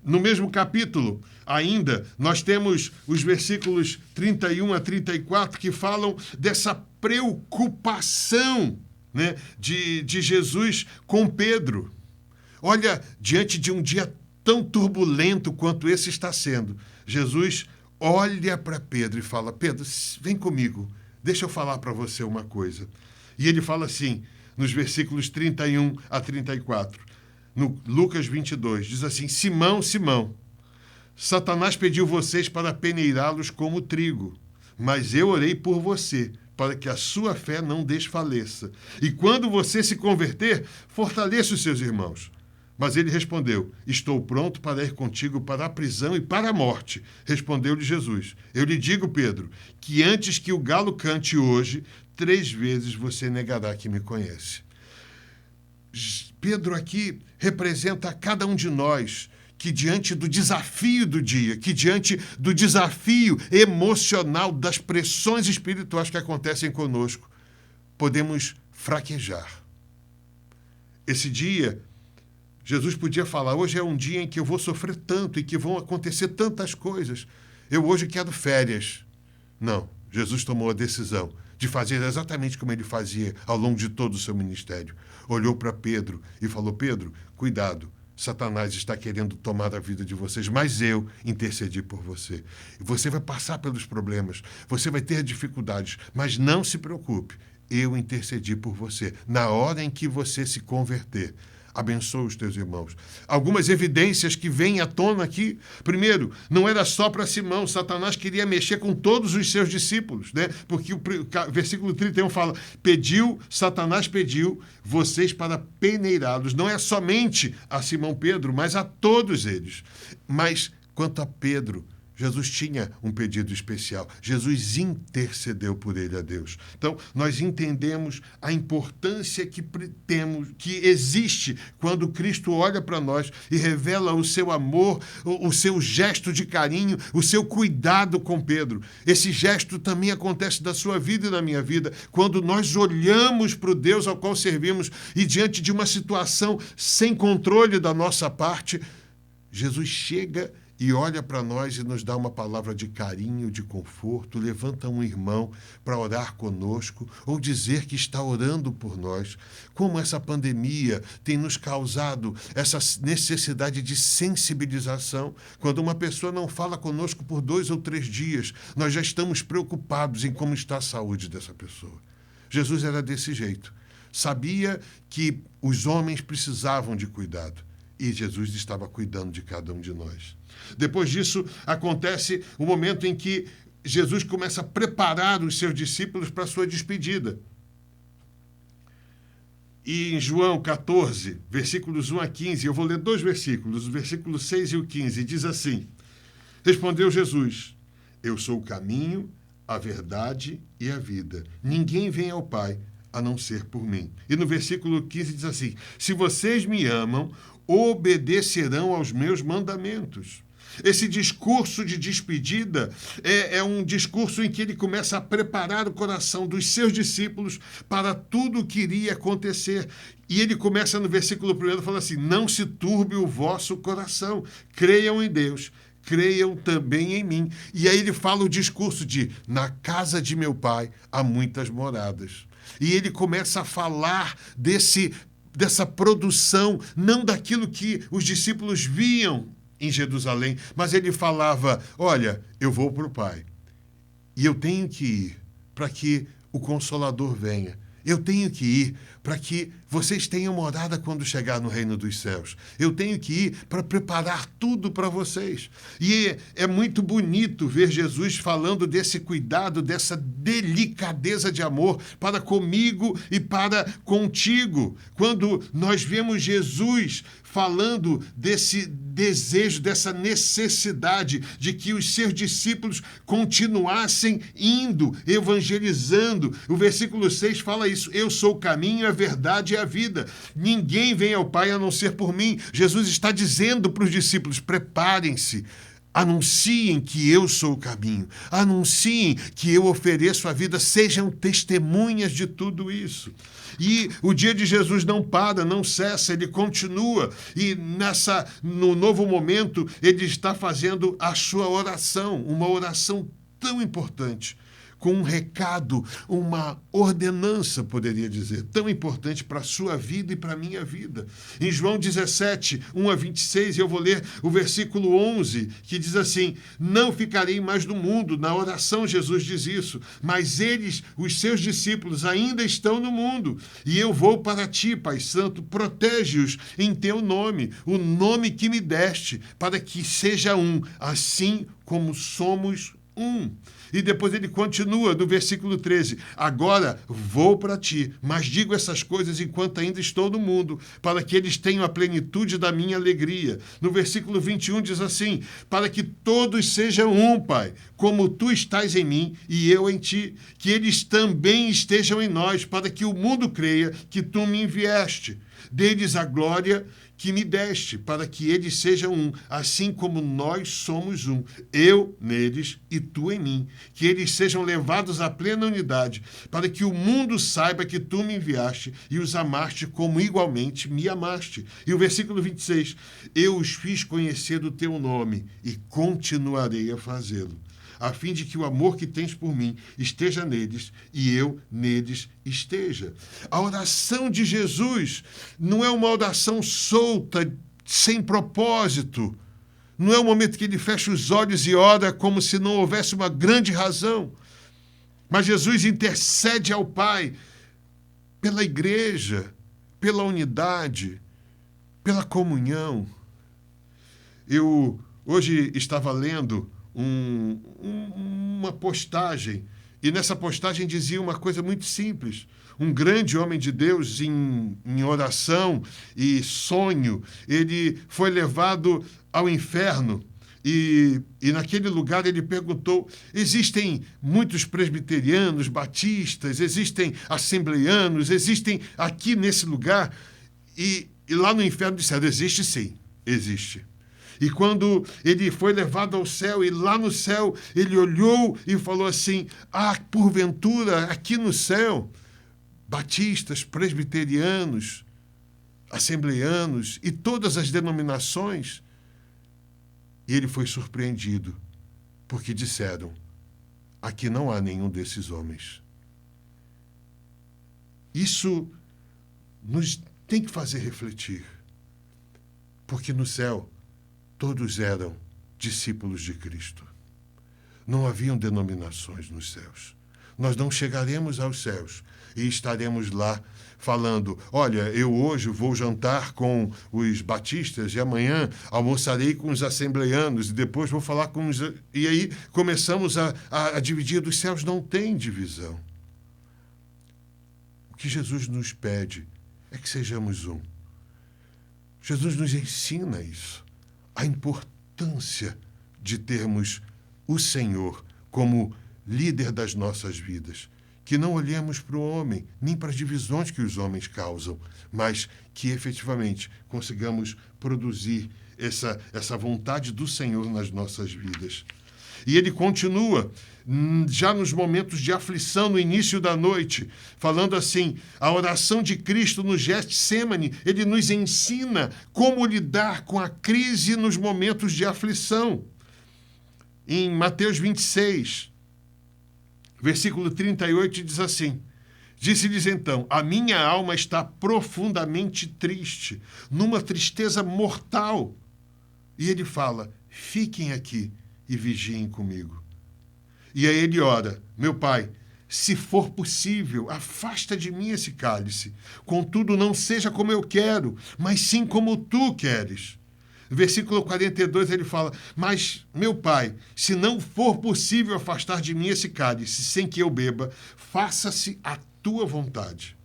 No mesmo capítulo, ainda, nós temos os versículos 31 a 34 que falam dessa preocupação, né, de Jesus com Pedro. Olha, diante de um dia tão turbulento quanto esse está sendo, Jesus olha para Pedro e fala: Pedro, vem comigo, deixa eu falar para você uma coisa. E ele fala assim, nos versículos 31 a 34, no Lucas 22, diz assim: Simão, Simão, Satanás pediu vocês para peneirá-los como trigo, mas eu orei por você, para que a sua fé não desfaleça. E quando você se converter, fortaleça os seus irmãos. Mas ele respondeu: estou pronto para ir contigo para a prisão e para a morte. Respondeu-lhe Jesus: eu lhe digo, Pedro, que antes que o galo cante hoje, 3 vezes você negará que me conhece. Pedro aqui representa cada um de nós que diante do desafio do dia, que diante do desafio emocional, das pressões espirituais que acontecem conosco, podemos fraquejar. Esse dia, Jesus podia falar: hoje é um dia em que eu vou sofrer tanto e que vão acontecer tantas coisas. Eu hoje quero férias. Não, Jesus tomou a decisão de fazer exatamente como ele fazia ao longo de todo o seu ministério. Olhou para Pedro e falou: Pedro, cuidado, Satanás está querendo tomar a vida de vocês, mas eu intercedi por você. Você vai passar pelos problemas, você vai ter dificuldades, mas não se preocupe, eu intercedi por você. Na hora em que você se converter, abençoa os teus irmãos. Algumas evidências que vêm à tona aqui. Primeiro, não era só para Simão. Satanás queria mexer com todos os seus discípulos, né? Porque o versículo 31 fala: Satanás pediu vocês para peneirá-los. Não é somente a Simão Pedro, mas a todos eles. Mas quanto a Pedro, Jesus tinha um pedido especial. Jesus intercedeu por ele a Deus. Então, nós entendemos a importância que existe quando Cristo olha para nós e revela o seu amor, o seu gesto de carinho, o seu cuidado com Pedro. Esse gesto também acontece na sua vida e na minha vida, quando nós olhamos para o Deus ao qual servimos e diante de uma situação sem controle da nossa parte, Jesus chega e olha para nós e nos dá uma palavra de carinho, de conforto, levanta um irmão para orar conosco ou dizer que está orando por nós. Como essa pandemia tem nos causado essa necessidade de sensibilização. Quando uma pessoa não fala conosco por 2 ou 3 dias, nós já estamos preocupados em como está a saúde dessa pessoa. Jesus era desse jeito. Sabia que os homens precisavam de cuidado. E Jesus estava cuidando de cada um de nós. Depois disso, acontece o momento em que Jesus começa a preparar os seus discípulos para a sua despedida. E em João 14, versículos 1 a 15, eu vou ler 2 versículos, os versículos 6 e o 15, diz assim: respondeu Jesus: eu sou o caminho, a verdade e a vida. Ninguém vem ao Pai a não ser por mim. E no versículo 15 diz assim: se vocês me amam, obedecerão aos meus mandamentos. Esse discurso de despedida é um discurso em que ele começa a preparar o coração dos seus discípulos para tudo o que iria acontecer. E ele começa no versículo 1 falando assim: não se turbe o vosso coração, creiam em Deus, creiam também em mim. E aí ele fala o discurso de: na casa de meu pai há muitas moradas. E ele começa a falar dessa produção, não daquilo que os discípulos viam em Jerusalém, mas ele falava: olha, eu vou para o Pai e eu tenho que ir para que o Consolador venha. Eu tenho que ir para que vocês tenham morada quando chegar no reino dos céus. Eu tenho que ir para preparar tudo para vocês. E é muito bonito ver Jesus falando desse cuidado, dessa delicadeza de amor para comigo e para contigo. Quando nós vemos Jesus falando desse desejo, dessa necessidade de que os seus discípulos continuassem indo, evangelizando. O versículo 6 fala isso: eu sou o caminho, a verdade e a vida. Ninguém vem ao Pai a não ser por mim. Jesus está dizendo para os discípulos: preparem-se. Anunciem que eu sou o caminho. Anunciem que eu ofereço a vida. Sejam testemunhas de tudo isso. E o dia de Jesus não para, não cessa, ele continua. E no novo momento, ele está fazendo a sua oração, uma oração tão importante. com um recado, uma ordenança, poderia dizer, tão importante para a sua vida e para a minha vida. Em João 17, 1 a 26, eu vou ler o versículo 11, que diz assim: não ficarei mais no mundo. Na oração Jesus diz isso, mas eles, os seus discípulos, ainda estão no mundo, e eu vou para ti, Pai Santo, protege-os em teu nome, o nome que me deste, para que seja um, assim como somos um. E depois ele continua no versículo 13: agora vou para ti, mas digo essas coisas enquanto ainda estou no mundo, para que eles tenham a plenitude da minha alegria. No versículo 21 diz assim: para que todos sejam um, Pai, como tu estás em mim e eu em ti, que eles também estejam em nós, para que o mundo creia que tu me enviaste. Dê-lhes a glória que me deste, para que eles sejam um, assim como nós somos um, eu neles e tu em mim, que eles sejam levados à plena unidade, para que o mundo saiba que tu me enviaste e os amaste como igualmente me amaste. E o versículo 26, eu os fiz conhecer do teu nome e continuarei a fazê-lo, a fim de que o amor que tens por mim esteja neles e eu neles esteja. A oração de Jesus não é uma oração solta, sem propósito. Não é o momento que ele fecha os olhos e ora como se não houvesse uma grande razão. Mas Jesus intercede ao Pai pela igreja, pela unidade, pela comunhão. Eu hoje estava lendo uma postagem, e nessa postagem dizia uma coisa muito simples. Um grande homem de Deus em oração e sonho, ele foi levado ao inferno e naquele lugar ele perguntou: existem muitos presbiterianos, batistas, existem assembleianos, existem aqui nesse lugar? E lá no inferno disseram: existe sim, existe. E quando ele foi levado ao céu, e lá no céu ele olhou e falou assim: porventura, aqui no céu, batistas, presbiterianos, assembleianos e todas as denominações. E ele foi surpreendido, porque disseram: aqui não há nenhum desses homens. Isso nos tem que fazer refletir, porque no céu todos eram discípulos de Cristo. Não haviam denominações nos céus. Nós não chegaremos aos céus e estaremos lá falando: olha, eu hoje vou jantar com os batistas e amanhã almoçarei com os assembleianos e depois vou falar com os... E aí começamos a dividir. Dos céus não tem divisão. O que Jesus nos pede é que sejamos um. Jesus nos ensina isso. A importância de termos o Senhor como líder das nossas vidas. Que não olhemos para o homem, nem para as divisões que os homens causam, mas que efetivamente consigamos produzir essa vontade do Senhor nas nossas vidas. E ele continua, já nos momentos de aflição, no início da noite, falando assim: a oração de Cristo no Getsêmani, ele nos ensina como lidar com a crise nos momentos de aflição. Em Mateus 26, versículo 38, diz assim: disse-lhes então: a minha alma está profundamente triste, numa tristeza mortal. E ele fala: fiquem aqui e vigiem comigo. E aí ele ora: meu Pai, se for possível, afasta de mim esse cálice. Contudo, não seja como eu quero, mas sim como tu queres. Versículo 42, ele fala: mas, meu Pai, se não for possível afastar de mim esse cálice sem que eu beba, faça-se a tua vontade.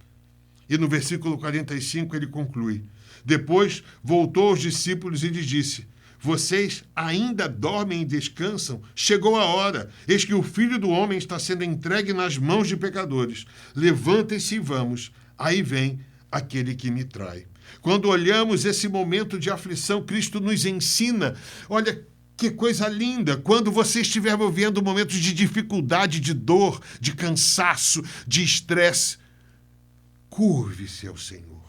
E no versículo 45 ele conclui: depois voltou aos discípulos e lhes disse: vocês ainda dormem e descansam? Chegou a hora. Eis que o Filho do Homem está sendo entregue nas mãos de pecadores. Levantem-se e vamos. Aí vem aquele que me trai. Quando olhamos esse momento de aflição, Cristo nos ensina. Olha que coisa linda. Quando você estiver vivendo momentos de dificuldade, de dor, de cansaço, de estresse, curve-se ao Senhor.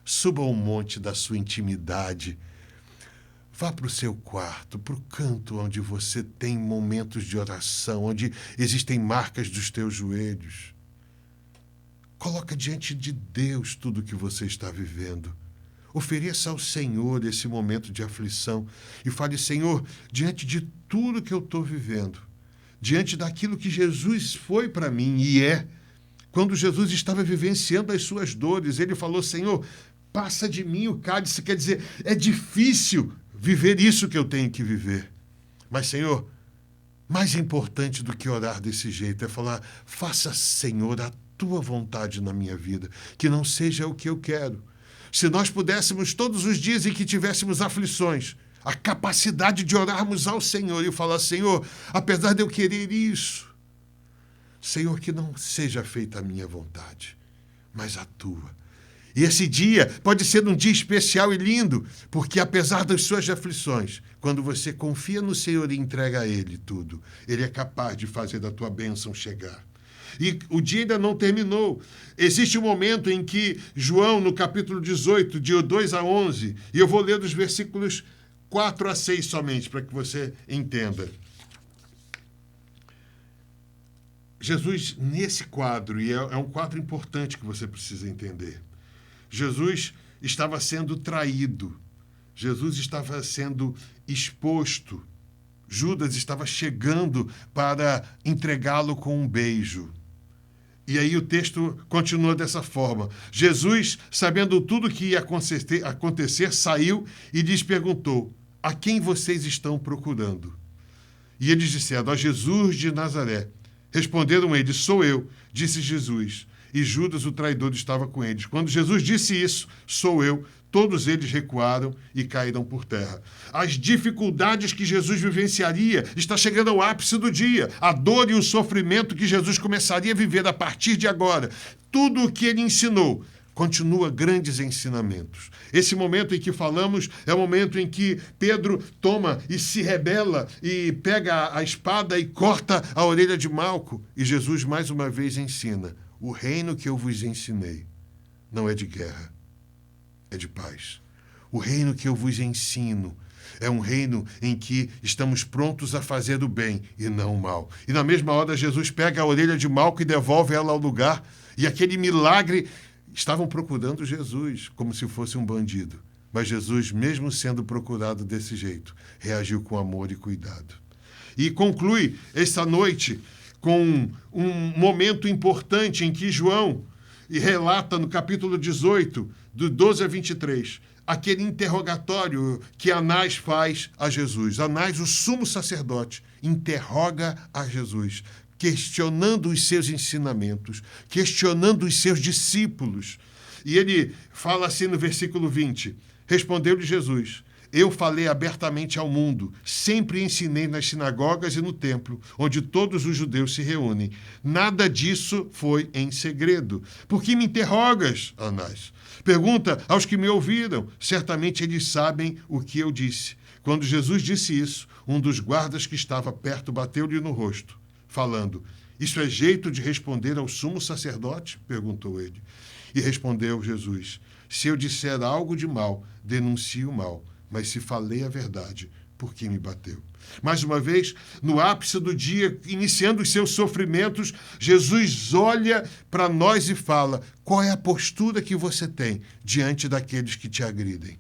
Suba ao monte da sua intimidade. Vá para o seu quarto, para o canto onde você tem momentos de oração, onde existem marcas dos teus joelhos. Coloca diante de Deus tudo o que você está vivendo. Ofereça ao Senhor esse momento de aflição e fale: Senhor, diante de tudo que eu estou vivendo, diante daquilo que Jesus foi para mim e é, quando Jesus estava vivenciando as suas dores, ele falou: Senhor, passa de mim o cálice. Quer dizer, é difícil viver isso que eu tenho que viver. Mas, Senhor, mais importante do que orar desse jeito é falar: faça, Senhor, a tua vontade na minha vida, que não seja o que eu quero. Se nós pudéssemos todos os dias em que tivéssemos aflições, a capacidade de orarmos ao Senhor e falar: Senhor, apesar de eu querer isso, Senhor, que não seja feita a minha vontade, mas a tua. E esse dia pode ser um dia especial e lindo, porque apesar das suas aflições, quando você confia no Senhor e entrega a Ele tudo, Ele é capaz de fazer a tua bênção chegar. E o dia ainda não terminou. Existe um momento em que João, no capítulo 18, de 2 a 11, e eu vou ler dos versículos 4 a 6 somente, para que você entenda. Jesus, nesse quadro, e é um quadro importante que você precisa entender, Jesus estava sendo traído, Jesus estava sendo exposto, Judas estava chegando para entregá-lo com um beijo. E aí o texto continua dessa forma. Jesus, sabendo tudo que ia acontecer, saiu e lhes perguntou: a quem vocês estão procurando? E eles disseram: a Jesus de Nazaré. Responderam eles: sou eu, disse Jesus. E Judas, o traidor, estava com eles. Quando Jesus disse isso, sou eu, todos eles recuaram e caíram por terra. As dificuldades que Jesus vivenciaria está chegando ao ápice do dia. A dor e o sofrimento que Jesus começaria a viver a partir de agora. Tudo o que ele ensinou continua grandes ensinamentos. Esse momento em que falamos é o momento em que Pedro toma e se rebela e pega a espada e corta a orelha de Malco. E Jesus mais uma vez ensina: o reino que eu vos ensinei não é de guerra, é de paz. O reino que eu vos ensino é um reino em que estamos prontos a fazer o bem e não o mal. E na mesma hora Jesus pega a orelha de Malco e devolve ela ao lugar. E aquele milagre, estavam procurando Jesus como se fosse um bandido. Mas Jesus, mesmo sendo procurado desse jeito, reagiu com amor e cuidado. E conclui essa noite com um momento importante em que João relata no capítulo 18, do 12 a 23, aquele interrogatório que Anás faz a Jesus. Anás, o sumo sacerdote, interroga a Jesus, questionando os seus ensinamentos, questionando os seus discípulos. E ele fala assim no versículo 20, respondeu-lhe Jesus: eu falei abertamente ao mundo, sempre ensinei nas sinagogas e no templo, onde todos os judeus se reúnem. Nada disso foi em segredo. Por que me interrogas, Anás? Pergunta aos que me ouviram. Certamente eles sabem o que eu disse. Quando Jesus disse isso, um dos guardas que estava perto bateu-lhe no rosto, falando: isso é jeito de responder ao sumo sacerdote? Perguntou ele. E respondeu Jesus: se eu disser algo de mal, denuncio o mal. Mas se falei a verdade, por que me bateu? Mais uma vez, no ápice do dia, iniciando os seus sofrimentos, Jesus olha para nós e fala: qual é a postura que você tem diante daqueles que te agridem?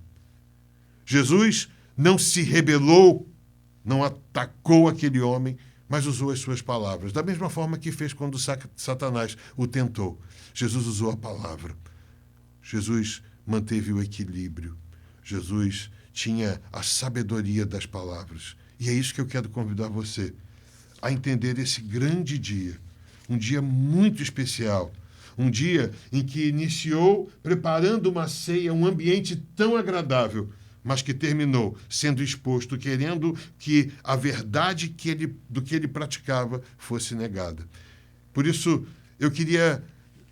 Jesus não se rebelou, não atacou aquele homem, mas usou as suas palavras, da mesma forma que fez quando Satanás o tentou. Jesus usou a palavra. Jesus manteve o equilíbrio. Jesus tinha a sabedoria das palavras. E é isso que eu quero convidar você a entender esse grande dia, um dia muito especial, um dia em que iniciou preparando uma ceia, um ambiente tão agradável, mas que terminou sendo exposto, querendo que a verdade do que ele praticava fosse negada. Por isso, eu queria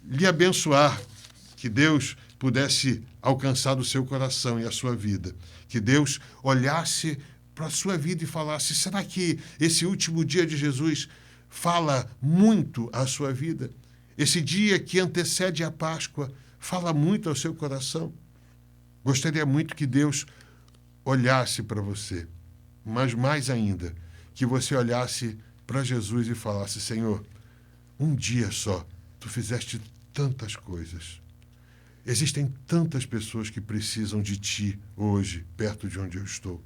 lhe abençoar, que Deus pudesse alcançar o seu coração e a sua vida, que Deus olhasse para a sua vida e falasse: será que esse último dia de Jesus fala muito à sua vida? Esse dia que antecede a Páscoa fala muito ao seu coração? Gostaria muito que Deus olhasse para você, mas mais ainda, que você olhasse para Jesus e falasse: Senhor, um dia só, tu fizeste tantas coisas. Existem tantas pessoas que precisam de ti hoje, perto de onde eu estou.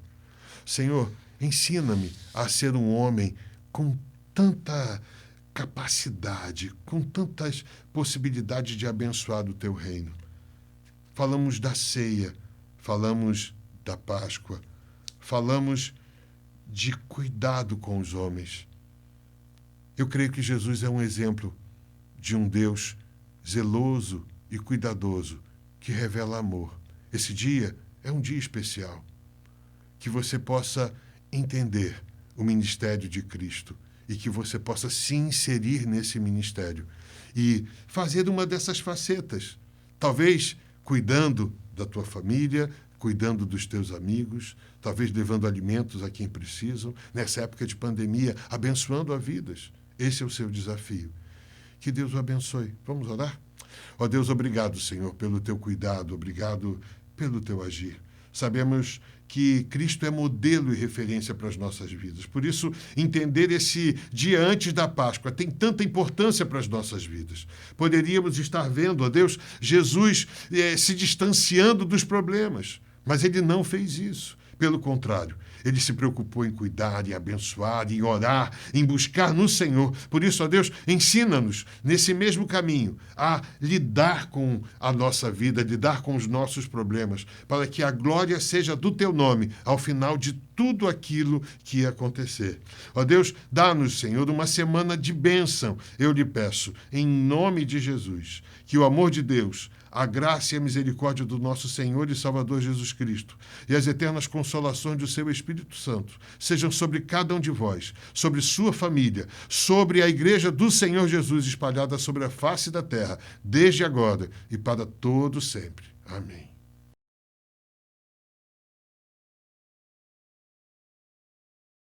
Senhor, ensina-me a ser um homem com tanta capacidade, com tantas possibilidades de abençoar o teu reino. Falamos da ceia, falamos da Páscoa, falamos de cuidado com os homens. Eu creio que Jesus é um exemplo de um Deus zeloso e cuidadoso que revela amor. Esse dia é um dia especial. Que você possa entender o ministério de Cristo e que você possa se inserir nesse ministério e fazer uma dessas facetas, talvez cuidando da tua família, cuidando dos teus amigos, talvez levando alimentos a quem precisam, nessa época de pandemia, abençoando a vidas. Esse é o seu desafio. Que Deus o abençoe. Vamos orar? Ó Deus, obrigado, Senhor, pelo teu cuidado, obrigado pelo teu agir. Sabemos que Cristo é modelo e referência para as nossas vidas. Por isso, entender esse dia antes da Páscoa tem tanta importância para as nossas vidas. Poderíamos estar vendo, ó Deus, Jesus se distanciando dos problemas, mas ele não fez isso. Pelo contrário, ele se preocupou em cuidar, em abençoar, em orar, em buscar no Senhor. Por isso, ó Deus, ensina-nos, nesse mesmo caminho, a lidar com a nossa vida, lidar com os nossos problemas, para que a glória seja do teu nome ao final de tudo aquilo que ia acontecer. Ó Deus, dá-nos, Senhor, uma semana de bênção, eu lhe peço, em nome de Jesus, que o amor de Deus, a graça e a misericórdia do nosso Senhor e Salvador Jesus Cristo e as eternas consolações do seu Espírito Santo sejam sobre cada um de vós, sobre sua família, sobre a igreja do Senhor Jesus espalhada sobre a face da terra, desde agora e para todo sempre. Amém.